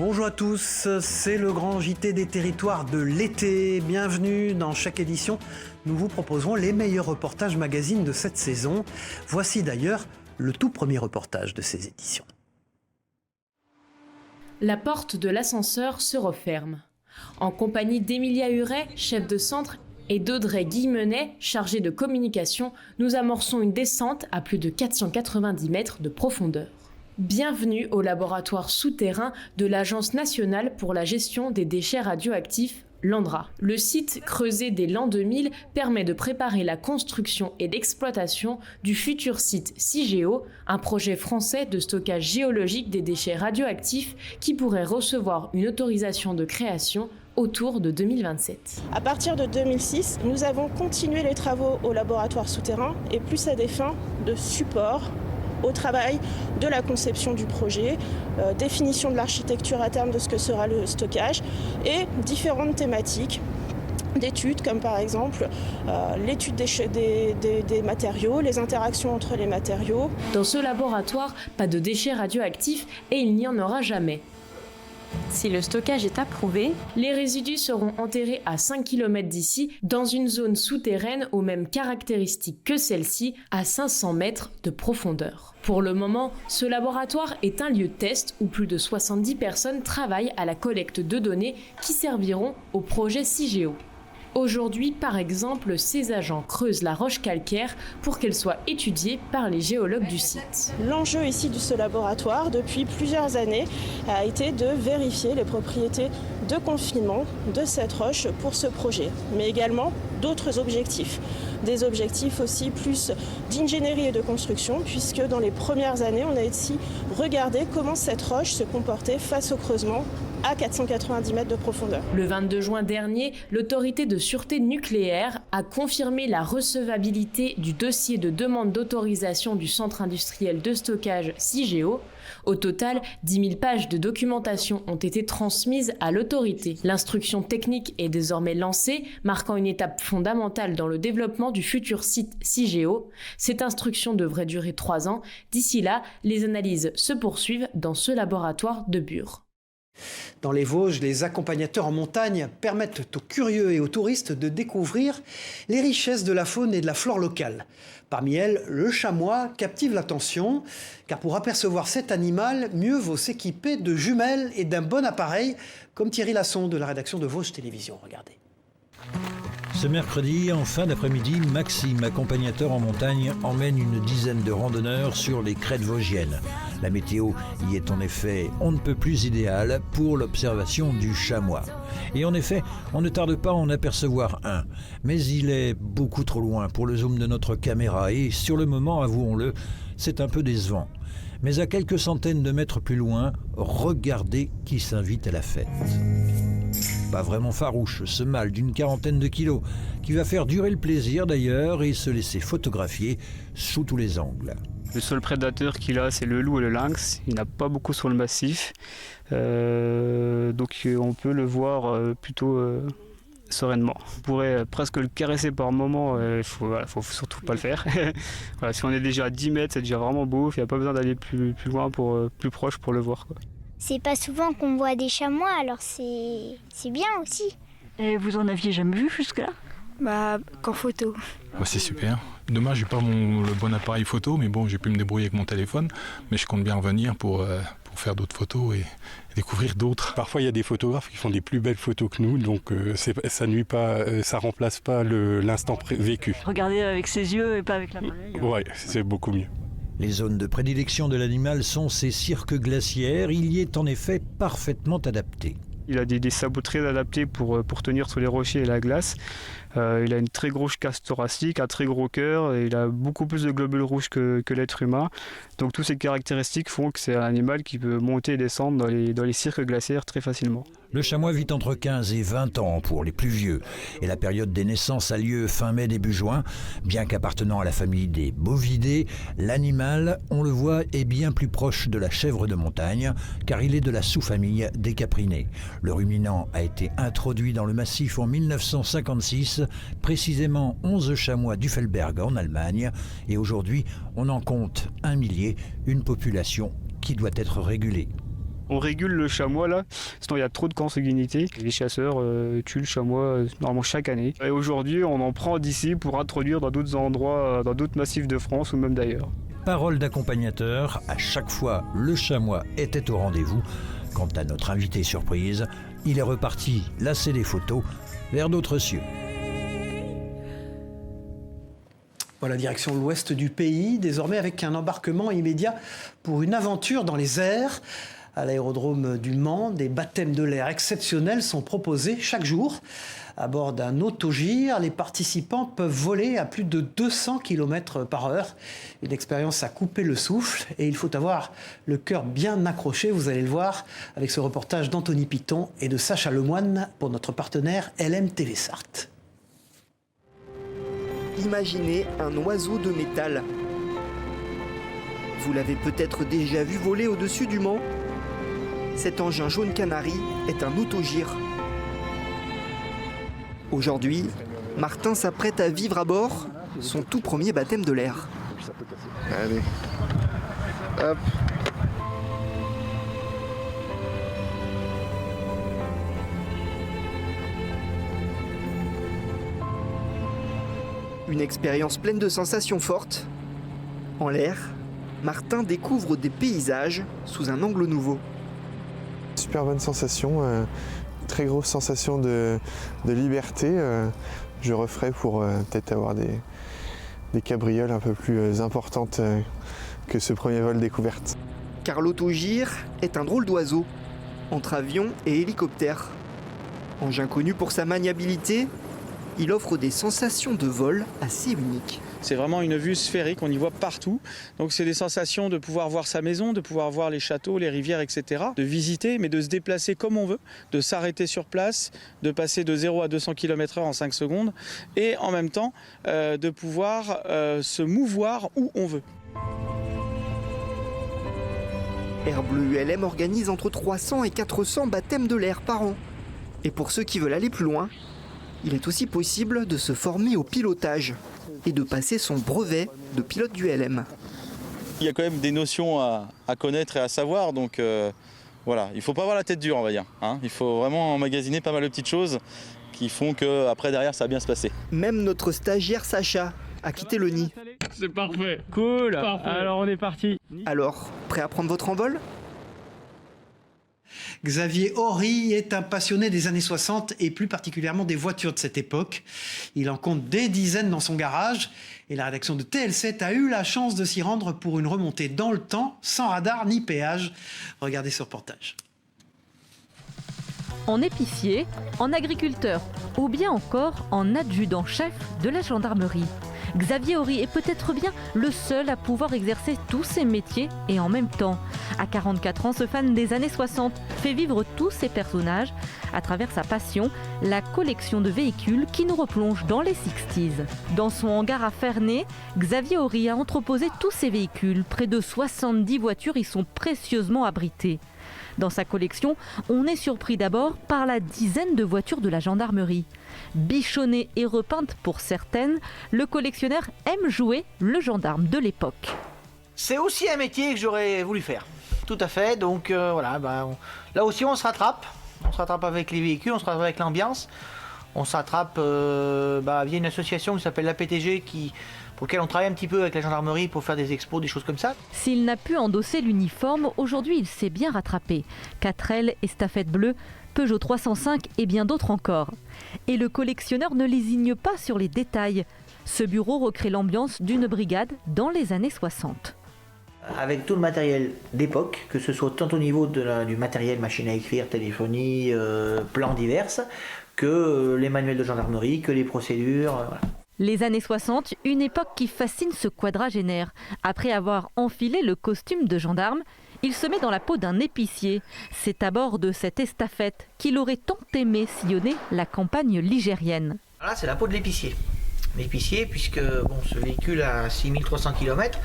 Bonjour à tous, c'est le grand JT des territoires de l'été. Bienvenue dans chaque édition. Nous vous proposerons les meilleurs reportages magazines de cette saison. Voici d'ailleurs le tout premier reportage de ces éditions. La porte de l'ascenseur se referme. En compagnie d'Emilia Huret, chef de centre, et d'Audrey Guillemenet, chargée de communication, nous amorçons une descente à plus de 490 mètres de profondeur. Bienvenue au laboratoire souterrain de l'Agence nationale pour la gestion des déchets radioactifs, l'ANDRA. Le site creusé dès l'an 2000 permet de préparer la construction et l'exploitation du futur site CIGEO, un projet français de stockage géologique des déchets radioactifs qui pourrait recevoir une autorisation de création autour de 2027. À partir de 2006, nous avons continué les travaux au laboratoire souterrain et plus à des fins de support au travail de la conception du projet, définition de l'architecture à terme de ce que sera le stockage et différentes thématiques d'études comme par exemple l'étude des matériaux, les interactions entre les matériaux. Dans ce laboratoire, pas de déchets radioactifs et il n'y en aura jamais. Si le stockage est approuvé, les résidus seront enterrés à 5 km d'ici, dans une zone souterraine aux mêmes caractéristiques que celle-ci, à 500 mètres de profondeur. Pour le moment, ce laboratoire est un lieu de test où plus de 70 personnes travaillent à la collecte de données qui serviront au projet CIGEO. Aujourd'hui, par exemple, ces agents creusent la roche calcaire pour qu'elle soit étudiée par les géologues du site. L'enjeu ici de ce laboratoire, depuis plusieurs années, a été de vérifier les propriétés de confinement de cette roche pour ce projet, mais également d'autres objectifs. Des objectifs aussi plus d'ingénierie et de construction, puisque dans les premières années, on a aussi regardé comment cette roche se comportait face au creusement à 490 mètres de profondeur. Le 22 juin dernier, l'autorité de sûreté nucléaire a confirmé la recevabilité du dossier de demande d'autorisation du centre industriel de stockage CIGEO. Au total, 10 000 pages de documentation ont été transmises à l'autorité. L'instruction technique est désormais lancée, marquant une étape fondamentale dans le développement du futur site CIGEO. Cette instruction devrait durer 3 ans. D'ici là, les analyses se poursuivent dans ce laboratoire de Bure. Dans les Vosges, les accompagnateurs en montagne permettent aux curieux et aux touristes de découvrir les richesses de la faune et de la flore locale. Parmi elles, le chamois captive l'attention, car pour apercevoir cet animal, mieux vaut s'équiper de jumelles et d'un bon appareil, comme Thierry Lasson de la rédaction de Vosges Télévisions. Regardez. Ce mercredi, en fin d'après-midi, Maxime, accompagnateur en montagne, emmène une dizaine de randonneurs sur les crêtes vosgiennes. La météo y est en effet on ne peut plus idéale pour l'observation du chamois. Et en effet, on ne tarde pas à en apercevoir un. Mais il est beaucoup trop loin pour le zoom de notre caméra et sur le moment, avouons-le, c'est un peu décevant. Mais à quelques centaines de mètres plus loin, regardez qui s'invite à la fête. Pas vraiment farouche, ce mâle d'une 40aine de kilos, qui va faire durer le plaisir d'ailleurs et se laisser photographier sous tous les angles. Le seul prédateur qu'il a, c'est le loup et le lynx. Il n'a pas beaucoup sur le massif, donc on peut le voir plutôt sereinement. On pourrait presque le caresser par moment, il faut surtout pas le faire. Voilà, si on est déjà à 10 mètres, c'est déjà vraiment beau, il n'y a pas besoin d'aller plus loin, plus proche pour le voir, quoi. C'est pas souvent qu'on voit des chamois, alors c'est bien aussi. Et vous en aviez jamais vu jusque-là ? Qu'en photo. C'est super. Dommage, j'ai pas le bon appareil photo, mais bon, j'ai pu me débrouiller avec mon téléphone. Mais je compte bien revenir pour faire d'autres photos et découvrir d'autres. Parfois, il y a des photographes qui font des plus belles photos que nous, donc ça nuit pas, ça remplace pas l'instant vécu. Regardez avec ses yeux et pas avec l'appareil. Ouais, c'est beaucoup mieux. Les zones de prédilection de l'animal sont ces cirques glaciaires. Il y est en effet parfaitement adapté. Il a des sabots très adaptés pour tenir sur les rochers et la glace. Il a une très grosse cage thoracique, un très gros cœur, et il a beaucoup plus de globules rouges que l'être humain. Donc toutes ces caractéristiques font que c'est un animal qui peut monter et descendre dans les cirques glaciaires très facilement. Le chamois vit entre 15 et 20 ans pour les plus vieux. Et la période des naissances a lieu fin mai, début juin. Bien qu'appartenant à la famille des bovidés, l'animal, on le voit, est bien plus proche de la chèvre de montagne, car il est de la sous-famille des caprinés. Le ruminant a été introduit dans le massif en 1956, précisément 11 chamois d'Uffelberg en Allemagne. Et aujourd'hui, on en compte 1 millier, une population qui doit être régulée. On régule le chamois là, sinon il y a trop de consanguinité. Les chasseurs tuent le chamois normalement chaque année. Et aujourd'hui, on en prend d'ici pour introduire dans d'autres endroits, dans d'autres massifs de France ou même d'ailleurs. Parole d'accompagnateur, à chaque fois le chamois était au rendez-vous. Quant à notre invité surprise, il est reparti lasser les photos vers d'autres cieux. Voilà, direction l'ouest du pays, désormais avec un embarquement immédiat pour une aventure dans les airs. À l'aérodrome du Mans, des baptêmes de l'air exceptionnels sont proposés chaque jour. À bord d'un autogire, les participants peuvent voler à plus de 200 km/h. Une expérience à couper le souffle et il faut avoir le cœur bien accroché, vous allez le voir, avec ce reportage d'Anthony Piton et de Sacha Lemoine pour notre partenaire LM TV Sarthe. Imaginez un oiseau de métal. Vous l'avez peut-être déjà vu voler au-dessus du Mans. Cet engin jaune canari est un autogire. Aujourd'hui, Martin s'apprête à vivre à bord son tout premier baptême de l'air. Allez, hop. Une expérience pleine de sensations fortes. En l'air, Martin découvre des paysages sous un angle nouveau. Super bonne sensation, très grosse sensation de liberté. Je referai pour peut-être avoir des cabrioles un peu plus importantes que ce premier vol découverte. Car l'autogire est un drôle d'oiseau, entre avion et hélicoptère. Engin connu pour sa maniabilité, il offre des sensations de vol assez uniques. C'est vraiment une vue sphérique, on y voit partout. Donc c'est des sensations de pouvoir voir sa maison, de pouvoir voir les châteaux, les rivières, etc. De visiter, mais de se déplacer comme on veut, de s'arrêter sur place, de passer de 0 à 200 km/h en 5 secondes et en même temps de pouvoir se mouvoir où on veut. Air Bleu ULM organise entre 300 et 400 baptêmes de l'air par an. Et pour ceux qui veulent aller plus loin, il est aussi possible de se former au pilotage et de passer son brevet de pilote d'ULM. Il y a quand même des notions à connaître et à savoir, donc voilà, il ne faut pas avoir la tête dure, on va dire. Hein. Il faut vraiment emmagasiner pas mal de petites choses qui font qu'après, derrière, ça va bien se passer. Même notre stagiaire Sacha a quitté le nid. C'est parfait, cool, parfait. Alors on est parti. Alors, prêt à prendre votre envol ? Xavier Horry est un passionné des années 60 et plus particulièrement des voitures de cette époque. Il en compte des dizaines dans son garage et la rédaction de TL7 a eu la chance de s'y rendre pour une remontée dans le temps, sans radar ni péage. Regardez ce reportage. En épicier, en agriculteur ou bien encore en adjudant-chef de la gendarmerie. Xavier Horry est peut-être bien le seul à pouvoir exercer tous ces métiers et en même temps. À 44 ans, ce fan des années 60 fait vivre tous ses personnages à travers sa passion, la collection de véhicules qui nous replonge dans les 60s. Dans son hangar à Ferney, Xavier Horry a entreposé tous ses véhicules. Près de 70 voitures y sont précieusement abritées. Dans sa collection, on est surpris d'abord par la dizaine de voitures de la gendarmerie. Bichonnées et repeintes pour certaines, le collectionneur aime jouer le gendarme de l'époque. C'est aussi un métier que j'aurais voulu faire. Tout à fait, donc voilà, là aussi on se rattrape. On se rattrape avec les véhicules, on se rattrape avec l'ambiance. On se rattrape via une association qui s'appelle l'APTG pour lequel on travaille un petit peu avec la gendarmerie pour faire des expos, des choses comme ça. S'il n'a pu endosser l'uniforme, aujourd'hui il s'est bien rattrapé. 4L, estafette bleue, Peugeot 305 et bien d'autres encore. Et le collectionneur ne lésigne pas sur les détails. Ce bureau recrée l'ambiance d'une brigade dans les années 60. Avec tout le matériel d'époque, que ce soit tant au niveau du matériel machine à écrire, téléphonie, plans divers, que les manuels de gendarmerie, que les procédures. Voilà. Les années 60, une époque qui fascine ce quadragénaire. Après avoir enfilé le costume de gendarme, il se met dans la peau d'un épicier. C'est à bord de cette estafette qu'il aurait tant aimé sillonner la campagne ligérienne. Voilà, c'est la peau de l'épicier. L'épicier, puisque ce véhicule a 6300 km,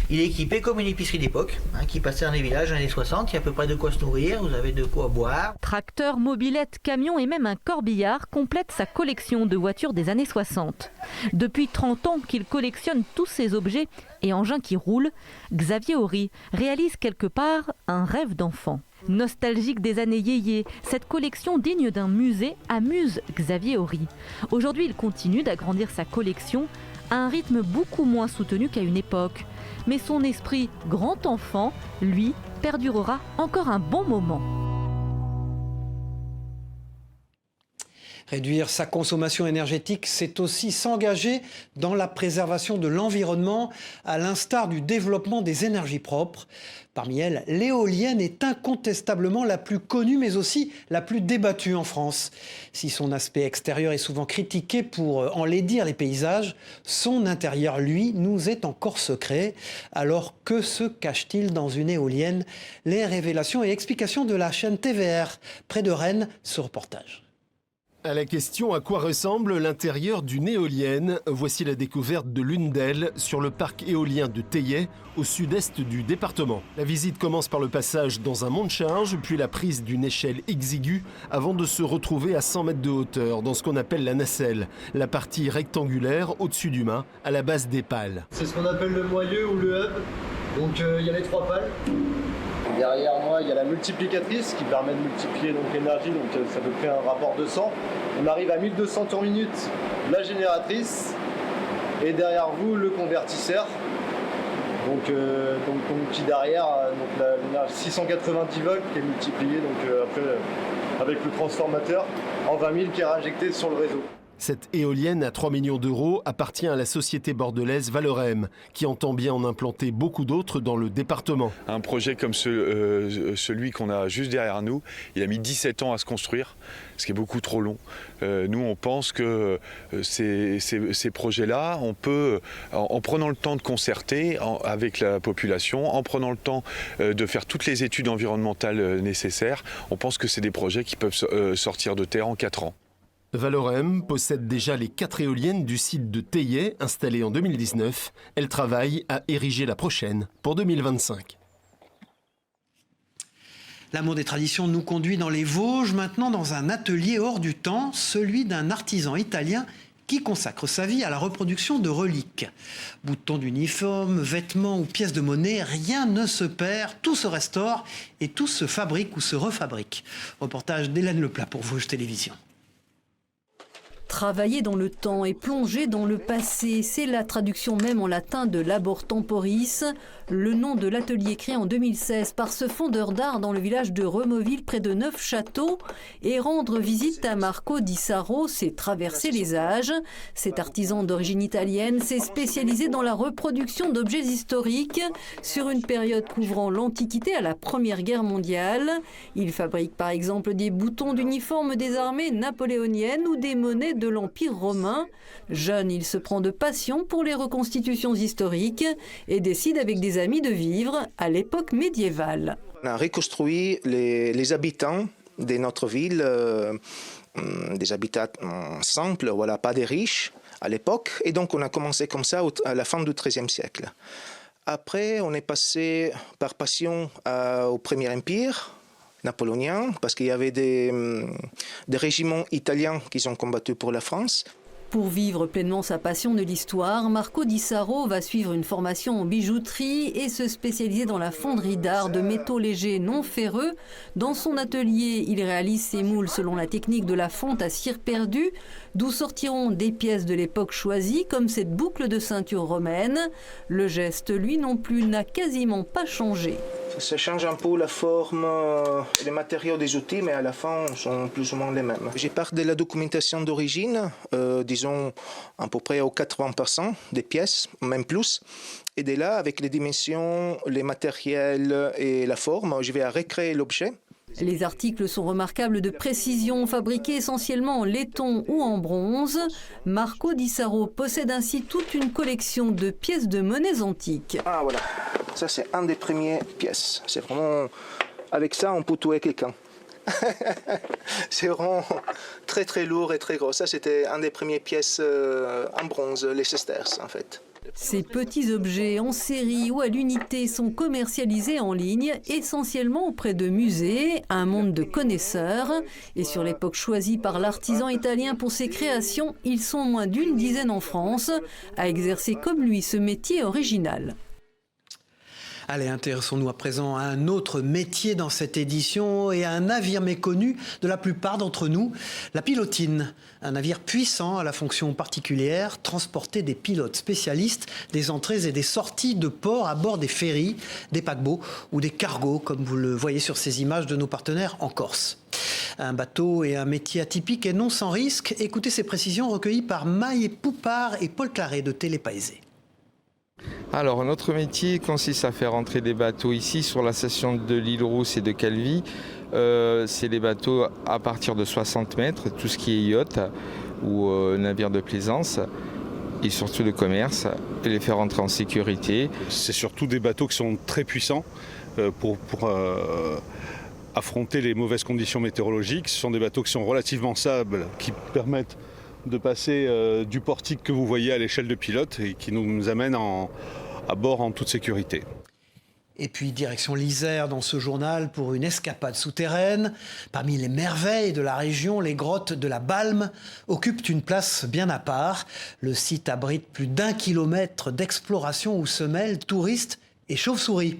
il est équipé comme une épicerie d'époque, qui passait dans les villages dans les années 60. Il y a à peu près de quoi se nourrir, vous avez de quoi boire. Tracteur, mobilette, camion et même un corbillard complètent sa collection de voitures des années 60. Depuis 30 ans qu'il collectionne tous ces objets et engins qui roulent, Xavier Horry réalise quelque part un rêve d'enfant. Nostalgique des années yéyé, cette collection digne d'un musée amuse Xavier Horry. Aujourd'hui, il continue d'agrandir sa collection à un rythme beaucoup moins soutenu qu'à une époque. Mais son esprit grand enfant, lui, perdurera encore un bon moment. Réduire sa consommation énergétique, c'est aussi s'engager dans la préservation de l'environnement, à l'instar du développement des énergies propres. Parmi elles, l'éolienne est incontestablement la plus connue, mais aussi la plus débattue en France. Si son aspect extérieur est souvent critiqué pour enlaidir les paysages, son intérieur, lui, nous est encore secret. Alors que se cache-t-il dans une éolienne? Les révélations et explications de la chaîne TVR. Près de Rennes, ce reportage. À la question à quoi ressemble l'intérieur d'une éolienne, voici la découverte de l'une d'elles sur le parc éolien de Theillet, au sud-est du département. La visite commence par le passage dans un monte-charge, puis la prise d'une échelle exiguë, avant de se retrouver à 100 mètres de hauteur, dans ce qu'on appelle la nacelle, la partie rectangulaire au-dessus du mât, à la base des pales. C'est ce qu'on appelle le moyeu ou le hub, donc il y a les 3 pales. Derrière moi, il y a la multiplicatrice qui permet de multiplier l'énergie, donc ça peut créer un rapport de 100. On arrive à 1200 tours minute, la génératrice, et derrière vous, le convertisseur. Donc qui derrière, l'énergie 690 volts qui est multipliée après avec le transformateur en 20 000 qui est réinjecté sur le réseau. Cette éolienne à 3 millions d'euros appartient à la société bordelaise Valorem, qui entend bien en implanter beaucoup d'autres dans le département. Un projet comme celui qu'on a juste derrière nous, il a mis 17 ans à se construire, ce qui est beaucoup trop long. Nous, on pense que ces projets-là, on peut, en prenant le temps de concerter avec la population, en prenant le temps de faire toutes les études environnementales nécessaires, on pense que c'est des projets qui peuvent sortir de terre en 4 ans. Valorem possède déjà les 4 éoliennes du site de Theillet, installées en 2019. Elle travaille à ériger la prochaine pour 2025. L'amour des traditions nous conduit dans les Vosges, maintenant dans un atelier hors du temps, celui d'un artisan italien qui consacre sa vie à la reproduction de reliques. Boutons d'uniforme, vêtements ou pièces de monnaie, rien ne se perd, tout se restaure et tout se fabrique ou se refabrique. Reportage d'Hélène Leplat pour Vosges Télévisions. Travailler dans le temps et plonger dans le passé, c'est la traduction même en latin de Labor Temporis, le nom de l'atelier créé en 2016 par ce fondeur d'art dans le village de Removille près de Neufchâteau. Et rendre visite à Marco Di Saro, c'est traverser les âges. Cet artisan d'origine italienne s'est spécialisé dans la reproduction d'objets historiques sur une période couvrant l'Antiquité à la Première Guerre mondiale. Il fabrique par exemple des boutons d'uniforme des armées napoléoniennes ou des monnaies de l'Empire romain. Jeune, il se prend de passion pour les reconstitutions historiques et décide avec des amis de vivre à l'époque médiévale. On a reconstruit les habitants de notre ville, des habitants simples, voilà, pas des riches à l'époque. Et donc on a commencé comme ça à la fin du XIIIe siècle. Après, on est passé par passion au Premier Empire napoléonien, parce qu'il y avait des régiments italiens qui ont combattu pour la France. Pour vivre pleinement sa passion de l'histoire, Marco Di Saro va suivre une formation en bijouterie et se spécialiser dans la fonderie d'art de métaux légers non ferreux. Dans son atelier, il réalise ses moules selon la technique de la fonte à cire perdue, d'où sortiront des pièces de l'époque choisies, comme cette boucle de ceinture romaine. Le geste, lui non plus, n'a quasiment pas changé. Ça change un peu la forme et les matériaux des outils, mais à la fin, sont plus ou moins les mêmes. J'ai parlé de la documentation d'origine, disons à peu près au 80% des pièces, même plus. Et de là, avec les dimensions, les matériels et la forme, je vais recréer l'objet. Les articles sont remarquables de précision, fabriqués essentiellement en laiton ou en bronze. Marco Di Saro possède ainsi toute une collection de pièces de monnaies antiques. Ah voilà, ça c'est un des premières pièces. C'est vraiment, avec ça on peut tuer quelqu'un. C'est vraiment très très lourd et très gros. Ça c'était un des premières pièces en bronze, les sesterces en fait. Ces petits objets en série ou à l'unité sont commercialisés en ligne, essentiellement auprès de musées, un monde de connaisseurs. Et sur l'époque choisie par l'artisan italien pour ses créations, ils sont moins d'une dizaine en France à exercer comme lui ce métier original. Allez, intéressons-nous à présent à un autre métier dans cette édition et à un navire méconnu de la plupart d'entre nous, la pilotine. Un navire puissant à la fonction particulière, transporter des pilotes spécialistes des entrées et des sorties de port à bord des ferries, des paquebots ou des cargos, comme vous le voyez sur ces images de nos partenaires en Corse. Un bateau et un métier atypique et non sans risque. Écoutez ces précisions recueillies par Maï Poupard et Paul Claret de Télépaésé. Alors, notre métier consiste à faire entrer des bateaux ici sur la station de l'île Rousse et de Calvi. C'est des bateaux à partir de 60 mètres, tout ce qui est yacht ou navire de plaisance et surtout de commerce, et les faire entrer en sécurité. C'est surtout des bateaux qui sont très puissants pour affronter les mauvaises conditions météorologiques. Ce sont des bateaux qui sont relativement stables, qui permettent de passer du portique que vous voyez à l'échelle de pilote et qui nous amènent à bord en toute sécurité. Et puis direction l'Isère dans ce journal pour une escapade souterraine. Parmi les merveilles de la région, les grottes de la Balme occupent une place bien à part. Le site abrite plus d'1 kilomètre d'exploration où se mêlent touristes et chauves-souris.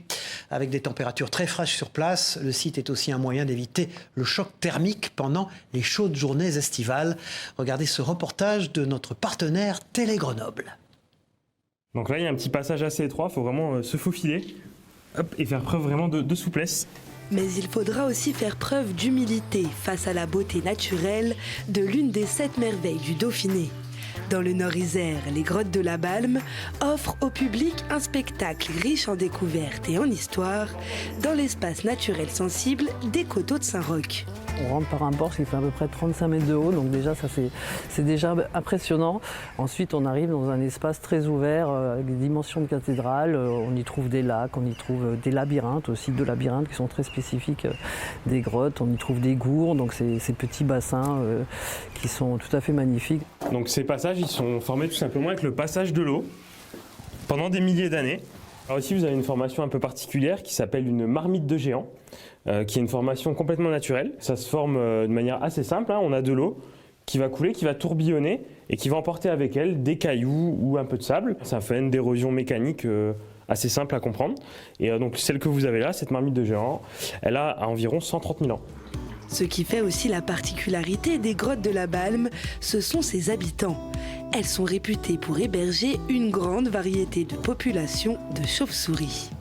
Avec des températures très fraîches sur place, le site est aussi un moyen d'éviter le choc thermique pendant les chaudes journées estivales. Regardez ce reportage de notre partenaire Télé Grenoble. Donc là, il y a un petit passage assez étroit, il faut vraiment se faufiler et faire preuve vraiment de souplesse. Mais il faudra aussi faire preuve d'humilité face à la beauté naturelle de l'une des 7 merveilles du Dauphiné. Dans le Nord-Isère, les grottes de la Balme offrent au public un spectacle riche en découvertes et en histoire dans l'espace naturel sensible des coteaux de Saint-Roch. On rentre par un porche qui fait à peu près 35 mètres de haut, donc déjà ça c'est déjà impressionnant. Ensuite on arrive dans un espace très ouvert avec des dimensions de cathédrale. On y trouve des lacs, on y trouve des labyrinthes aussi, 2 labyrinthes qui sont très spécifiques des grottes. On y trouve des gourds, donc ces petits bassins qui sont tout à fait magnifiques. Donc ces passages ils sont formés tout simplement avec le passage de l'eau pendant des milliers d'années. Alors ici vous avez une formation un peu particulière qui s'appelle une marmite de géant. Qui est une formation complètement naturelle. Ça se forme de manière assez simple. On a de l'eau qui va couler, qui va tourbillonner et qui va emporter avec elle des cailloux ou un peu de sable. Ça fait une d'érosion mécanique assez simple à comprendre. Et donc celle que vous avez là, cette marmite de géant, elle a environ 130 000 ans. Ce qui fait aussi la particularité des grottes de la Balme, ce sont ses habitants. Elles sont réputées pour héberger une grande variété de populations de chauves-souris.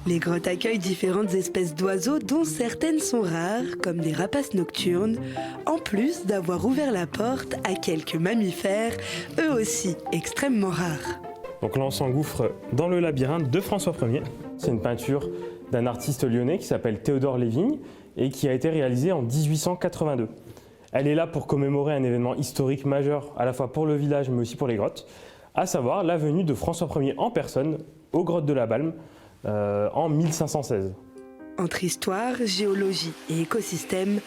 Les grottes accueillent différentes espèces d'oiseaux dont certaines sont rares, comme des rapaces nocturnes, en plus d'avoir ouvert la porte à quelques mammifères, eux aussi extrêmement rares. Donc là on s'engouffre dans le labyrinthe de François Ier. C'est une peinture d'un artiste lyonnais qui s'appelle Théodore Lévigne et qui a été réalisée en 1882. Elle est là pour commémorer un événement historique majeur à la fois pour le village mais aussi pour les grottes, à savoir la venue de François Ier en personne aux grottes de la Balme, en 1516. Entre histoire, géologie et écosystème,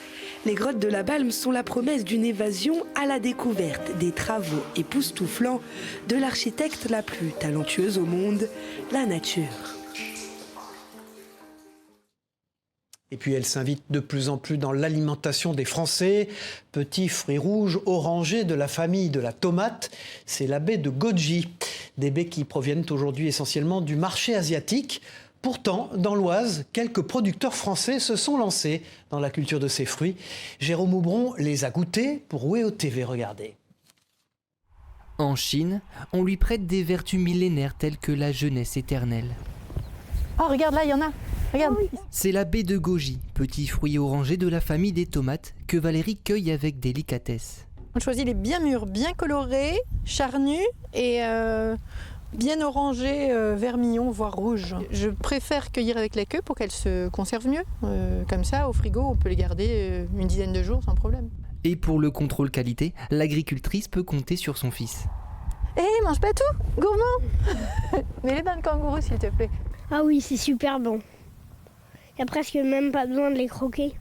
les grottes de la Balme sont la promesse d'une évasion à la découverte des travaux époustouflants de l'architecte la plus talentueuse au monde, la nature. Et puis elle s'invite de plus en plus dans l'alimentation des Français. Petits fruits rouges orangés de la famille de la tomate, c'est la baie de goji. Des baies qui proviennent aujourd'hui essentiellement du marché asiatique. Pourtant, dans l'Oise, quelques producteurs français se sont lancés dans la culture de ces fruits. Jérôme Aubron les a goûtés pour WEO TV, regardez. En Chine, on lui prête des vertus millénaires telles que la jeunesse éternelle. Oh, regarde là, il y en a. Regarde. C'est la baie de goji, petit fruit orangé de la famille des tomates que Valérie cueille avec délicatesse. On choisit les bien mûrs, bien colorés, charnus et bien orangés, vermillon, voire rouge. Je préfère cueillir avec la queue pour qu'elles se conservent mieux. Comme ça, au frigo, on peut les garder une dizaine de jours sans problème. Et pour le contrôle qualité, l'agricultrice peut compter sur son fils. Hé, mange pas tout, gourmand. Mets-les dans le kangourou, s'il te plaît. Ah oui, c'est super bon. Il n'y a presque même pas besoin de les croquer.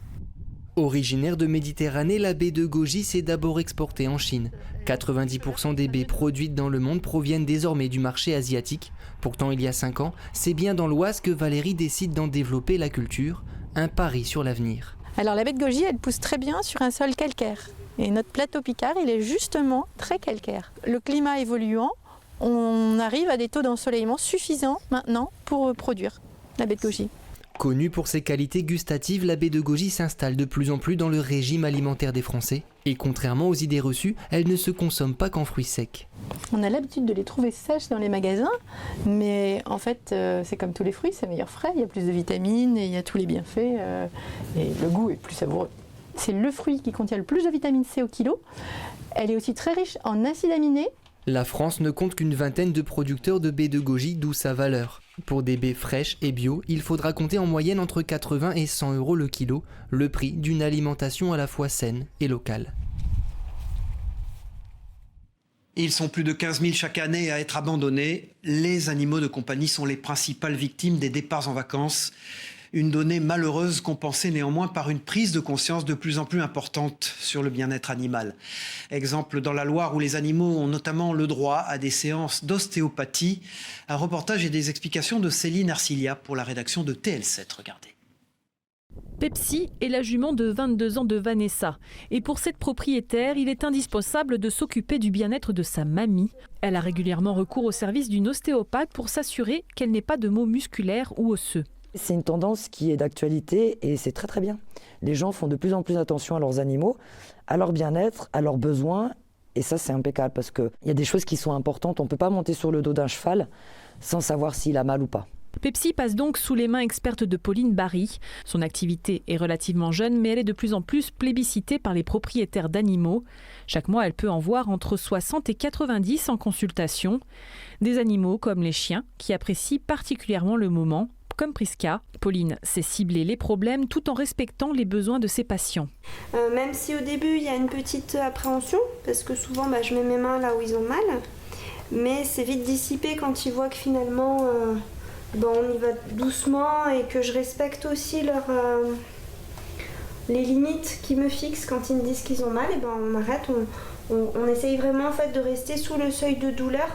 Originaire de Méditerranée, la baie de goji s'est d'abord exportée en Chine. 90% des baies produites dans le monde proviennent désormais du marché asiatique. Pourtant, il y a 5 ans, c'est bien dans l'Oise que Valérie décide d'en développer la culture. Un pari sur l'avenir. Alors la baie de goji, elle pousse très bien sur un sol calcaire. Et notre plateau picard, il est justement très calcaire. Le climat évoluant, on arrive à des taux d'ensoleillement suffisants maintenant pour produire. la baie de Goji. Connue pour ses qualités gustatives, la baie de Goji s'installe de plus en plus dans le régime alimentaire des Français. Et contrairement aux idées reçues, elle ne se consomme pas qu'en fruits secs. On a l'habitude de les trouver sèches dans les magasins, mais en fait, c'est comme tous les fruits, c'est meilleur frais, il y a plus de vitamines, et il y a tous les bienfaits, et le goût est plus savoureux. C'est le fruit qui contient le plus de vitamine C au kilo. Elle est aussi très riche en acides aminés. La France ne compte qu'une vingtaine de producteurs de baies de goji, d'où sa valeur. Pour des baies fraîches et bio, il faudra compter en moyenne entre 80 et 100 € le kilo, le prix d'une alimentation à la fois saine et locale. Ils sont plus de 15 000 chaque année à être abandonnés. Les animaux de compagnie sont les principales victimes des départs en vacances. Une donnée malheureuse compensée néanmoins par une prise de conscience de plus en plus importante sur le bien-être animal. Exemple dans la Loire où les animaux ont notamment le droit à des séances d'ostéopathie. Un reportage et des explications de Céline Arcilia pour la rédaction de TL7. Regardez. Pepsi est la jument de 22 ans de Vanessa. Et pour cette propriétaire, il est indispensable de s'occuper du bien-être de sa mamie. Elle a régulièrement recours au service d'une ostéopathe pour s'assurer qu'elle n'ait pas de maux musculaires ou osseux. C'est une tendance qui est d'actualité et c'est très très bien. Les gens font de plus en plus attention à leurs animaux, à leur bien-être, à leurs besoins. Et ça, c'est impeccable parce qu'il y a des choses qui sont importantes. On ne peut pas monter sur le dos d'un cheval sans savoir s'il a mal ou pas. Pepsi passe donc sous les mains expertes de Pauline Barry. Son activité est relativement jeune, mais elle est de plus en plus plébiscitée par les propriétaires d'animaux. Chaque mois, elle peut en voir entre 60 et 90 en consultation. Des animaux comme les chiens qui apprécient particulièrement le moment. Comme Priska, Pauline sait cibler les problèmes tout en respectant les besoins de ses patients. Même si au début il y a une petite appréhension, parce que souvent je mets mes mains là où ils ont mal, mais c'est vite dissipé quand ils voient que finalement on y va doucement et que je respecte aussi les limites qu'ils me fixent quand ils me disent qu'ils ont mal, et on arrête, on essaye vraiment en fait de rester sous le seuil de douleur.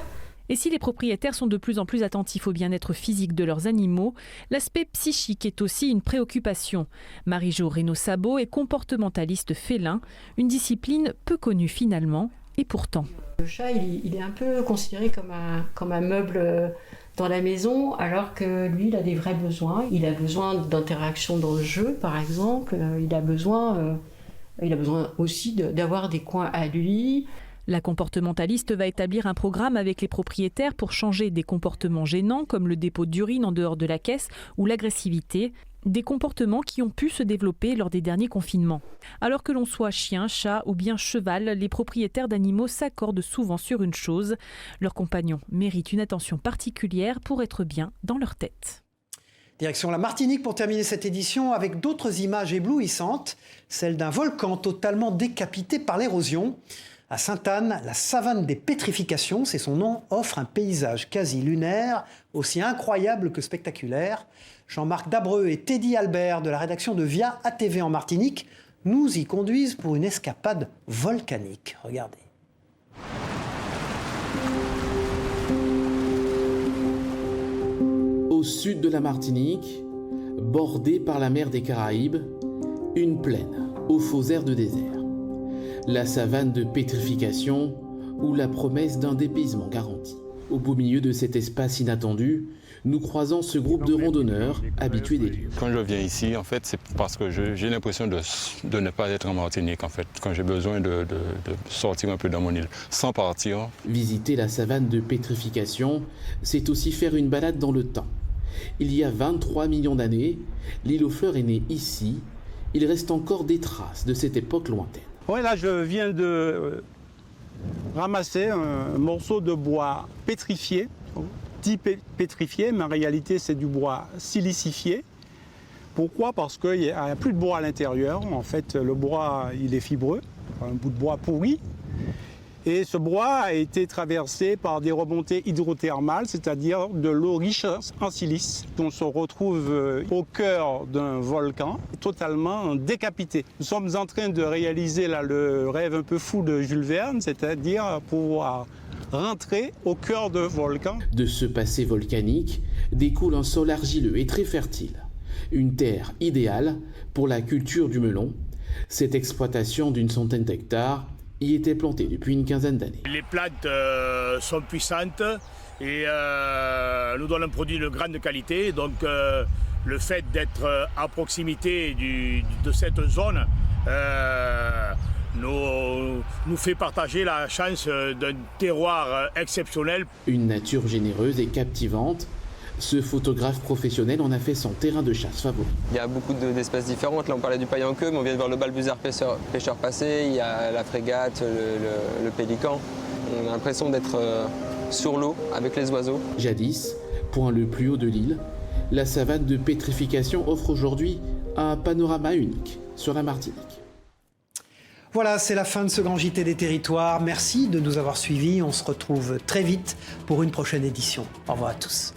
Et si les propriétaires sont de plus en plus attentifs au bien-être physique de leurs animaux, l'aspect psychique est aussi une préoccupation. Marie-Jo Reynaud-Sabot est comportementaliste félin, une discipline peu connue finalement, et pourtant. Le chat, il est un peu considéré comme un meuble dans la maison, alors que lui, il a des vrais besoins. Il a besoin d'interaction dans le jeu, par exemple. Il a besoin aussi d'avoir des coins à lui. La comportementaliste va établir un programme avec les propriétaires pour changer des comportements gênants comme le dépôt d'urine en dehors de la caisse ou l'agressivité, des comportements qui ont pu se développer lors des derniers confinements. Alors que l'on soit chien, chat ou bien cheval, les propriétaires d'animaux s'accordent souvent sur une chose, leurs compagnons méritent une attention particulière pour être bien dans leur tête. Direction la Martinique pour terminer cette édition avec d'autres images éblouissantes, celle d'un volcan totalement décapité par l'érosion. À Sainte-Anne, la savane des pétrifications, c'est son nom, offre un paysage quasi lunaire, aussi incroyable que spectaculaire. Jean-Marc Dabreux et Teddy Albert de la rédaction de Via ATV en Martinique nous y conduisent pour une escapade volcanique. Regardez. Au sud de la Martinique, bordée par la mer des Caraïbes, une plaine aux faux airs de désert. La savane de pétrification ou la promesse d'un dépaysement garanti. Au beau milieu de cet espace inattendu, nous croisons ce groupe de randonneurs habitués des lieux. Quand je viens ici, en fait, c'est parce que j'ai l'impression de ne pas être en Martinique, en fait, quand j'ai besoin de sortir un peu dans mon île, sans partir. Visiter la savane de pétrification, c'est aussi faire une balade dans le temps. Il y a 23 millions d'années, l'île aux fleurs est née ici. Il reste encore des traces de cette époque lointaine. Oui, là, je viens de ramasser un morceau de bois pétrifié, dit pétrifié, mais en réalité, c'est du bois silicifié. Pourquoi? Parce qu'il n'y a plus de bois à l'intérieur. En fait, le bois, il est fibreux, un bout de bois pourri. Et ce bois a été traversé par des remontées hydrothermales, c'est-à-dire de l'eau riche en silice. On se retrouve au cœur d'un volcan, totalement décapité. Nous sommes en train de réaliser là, le rêve un peu fou de Jules Verne, c'est-à-dire pouvoir rentrer au cœur d'un volcan. De ce passé volcanique découle un sol argileux et très fertile. Une terre idéale pour la culture du melon. Cette exploitation d'une centaine d'hectares y étaient plantées depuis une quinzaine d'années. Les plantes sont puissantes et nous donnent un produit de grande qualité. Donc le fait d'être à proximité de cette zone nous fait partager la chance d'un terroir exceptionnel. Une nature généreuse et captivante. Ce photographe professionnel en a fait son terrain de chasse favori. Il y a beaucoup d'espèces différentes. Là, on parlait du paille en queue, mais on vient de voir le balbuzard pêcheur passé. Il y a la frégate, le pélican. On a l'impression d'être sur l'eau avec les oiseaux. Jadis, point le plus haut de l'île, la savane de pétrification offre aujourd'hui un panorama unique sur la Martinique. Voilà, c'est la fin de ce grand JT des territoires. Merci de nous avoir suivis. On se retrouve très vite pour une prochaine édition. Au revoir à tous.